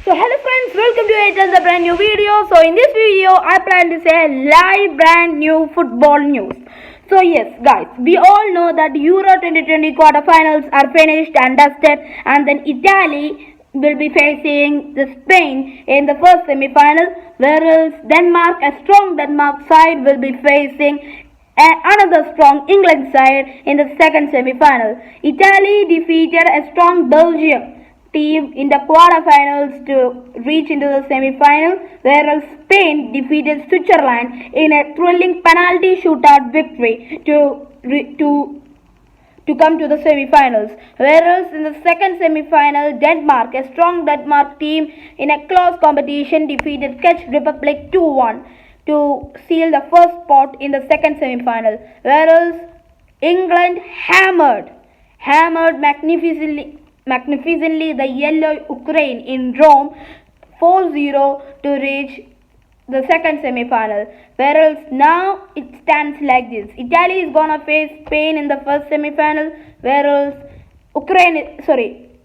So hello friends, welcome to yet another brand new video. So in this video, I plan to say live brand new football news. So yes guys, we all know that Euro 2020 quarterfinals are finished and dusted, and then Italy will be facing the Spain in the first semi-final, whereas Denmark, a strong Denmark side, will be facing another strong England side in the second semi-final. Italy defeated a strong Belgium team in the quarterfinals to reach into the semi-final, whereas Spain defeated Switzerland in a thrilling penalty shootout victory to come to the semi-finals. Whereas in the second semi-final, Denmark, a strong Denmark team in a close competition, defeated Czech Republic 2-1 to seal the first spot in the second semi-final. Whereas England hammered magnificently the yellow Ukraine in Rome 4-0 to reach the second semi-final. Whereas now it stands like this: Italy is gonna face Spain in the first semi-final, whereas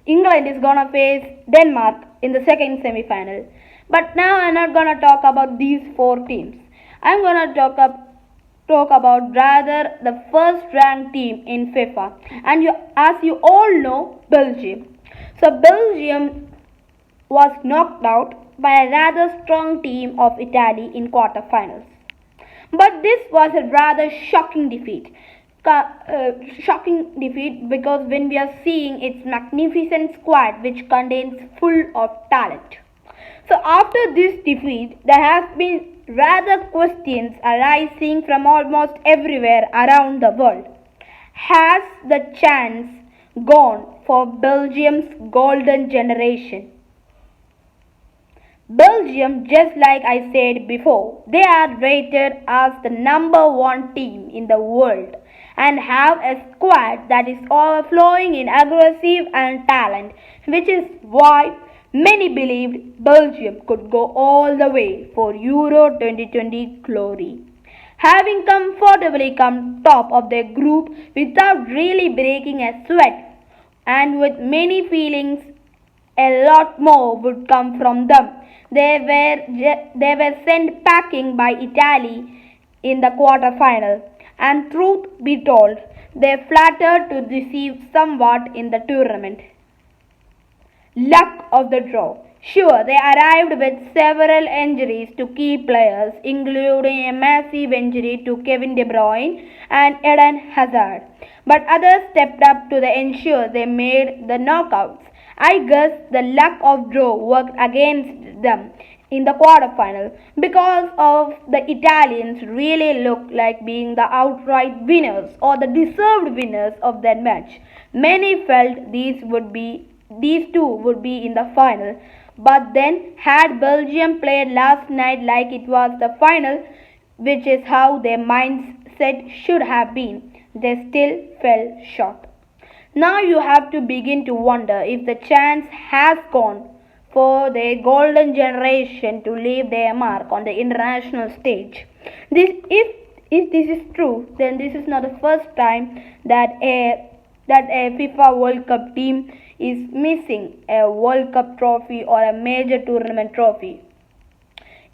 England is gonna face Denmark in the second semi-final. But now I'm not gonna talk about these four teams. I'm gonna talk about rather the first ranked team in FIFA, and as you all know, Belgium. So Belgium was knocked out by a rather strong team of Italy in quarterfinals. But this was a rather shocking defeat. Because when we are seeing its magnificent squad which contains full of talent. So after this defeat, there have been rather questions arising from almost everywhere around the world. Has the chance gone for Belgium's golden generation? Belgium, just like I said before, they are rated as the number one team in the world and have a squad that is overflowing in aggressive and talent, which is why many believed Belgium could go all the way for Euro 2020 glory, having comfortably come top of their group without really breaking a sweat, and with many feelings a lot more would come from them. They were sent packing by Italy in the quarterfinal, and truth be told, they flattered to deceive somewhat in the tournament. Luck of the draw. Sure, they arrived with several injuries to key players, including a massive injury to Kevin De Bruyne and Eden Hazard. But others stepped up to ensure they made the knockouts. I guess the luck of draw worked against them in the quarterfinal because of the Italians really looked like being the outright winners or the deserved winners of that match. Many felt these two would be in the final. But then, had Belgium played last night like it was the final, which is how their mindset should have been, they still fell short. Now you have to begin to wonder if the chance has gone for their golden generation to leave their mark on the international stage. If this is true, then this is not the first time that a FIFA World Cup team is missing a World Cup trophy or a major tournament trophy.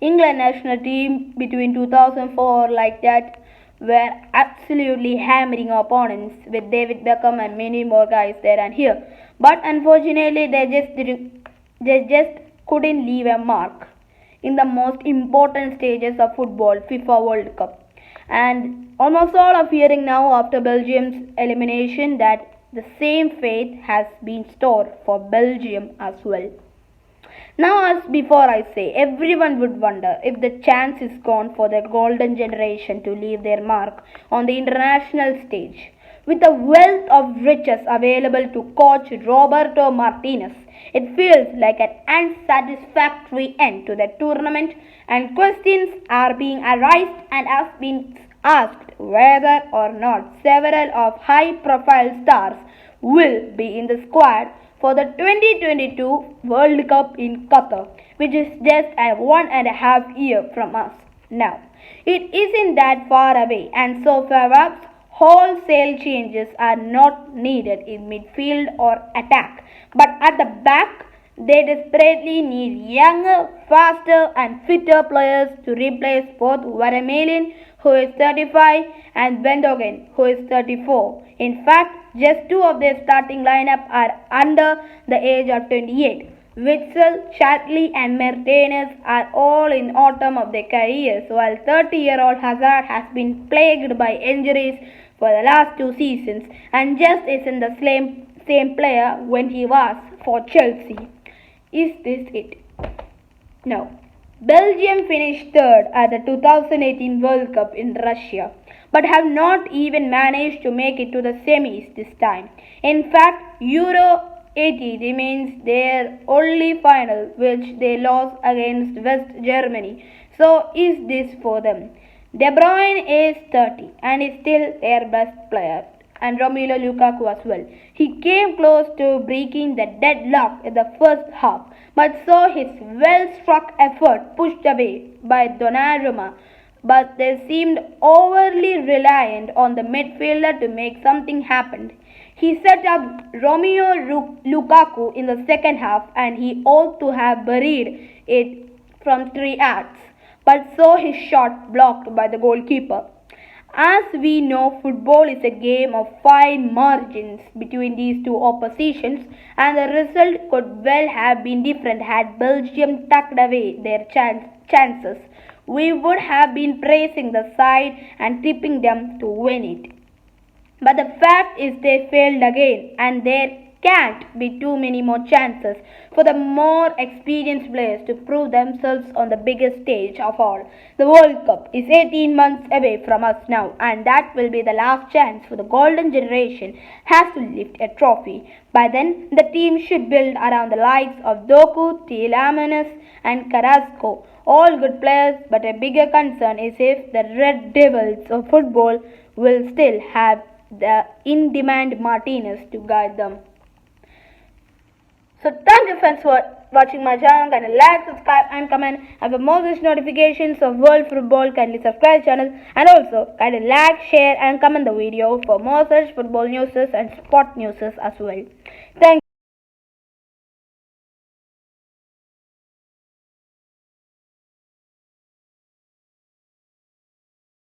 England national team between 2004 like that were absolutely hammering opponents with David Beckham and many more guys there and here. But unfortunately, they just couldn't leave a mark in the most important stages of football, FIFA World Cup. And almost all are fearing now after Belgium's elimination that the same fate has been stored for Belgium as well. Now, as before I say, everyone would wonder if the chance is gone for the golden generation to leave their mark on the international stage. With the wealth of riches available to coach Roberto Martinez, it feels like an unsatisfactory end to the tournament, and questions are being arised and have been asked whether or not several of high-profile stars will be in the squad for the 2022 World Cup in Qatar, which is just a 1.5 year from us now. It isn't that far away, and so perhaps wholesale changes are not needed in midfield or attack, but at the back They desperately need younger, faster, and fitter players to replace both Vermaelen, who is 35, and Vendogen, who is 34. In fact, just two of their starting lineup are under the age of 28. Witsel, Shatley, and Mertens are all in autumn of their careers, while 30-year-old Hazard has been plagued by injuries for the last two seasons and just isn't the same player when he was for Chelsea. Is this it? No. Belgium finished third at the 2018 World Cup in Russia, but have not even managed to make it to the semis this time. In fact, Euro 80 remains their only final, which they lost against West Germany. So, is this for them? De Bruyne is 30 and is still their best player, and Romelu Lukaku as well. He came close to breaking the deadlock in the first half, but saw his well-struck effort pushed away by Donnarumma. But they seemed overly reliant on the midfielder to make something happen. He set up Romelu Lukaku in the second half, and he ought to have buried it from 3 yards, but saw his shot blocked by the goalkeeper. As we know, football is a game of fine margins between these two oppositions, and the result could well have been different had Belgium tucked away their chances. We would have been praising the side and tipping them to win it. But the fact is they failed again, and there can't be too many more chances for the more experienced players to prove themselves on the biggest stage of all. The World Cup is 18 months away from us now, and that will be the last chance for the golden generation has to lift a trophy. By then, the team should build around the likes of Doku, Tielemans, and Carrasco. All good players, but a bigger concern is if the Red Devils of football will still have the in-demand Martinez to guide them. So thank you friends for watching my channel. Kindly like, subscribe and comment. And for more such notifications of world football, kindly subscribe channel. And also kindly like, share and comment the video for more such football news and sport news as well.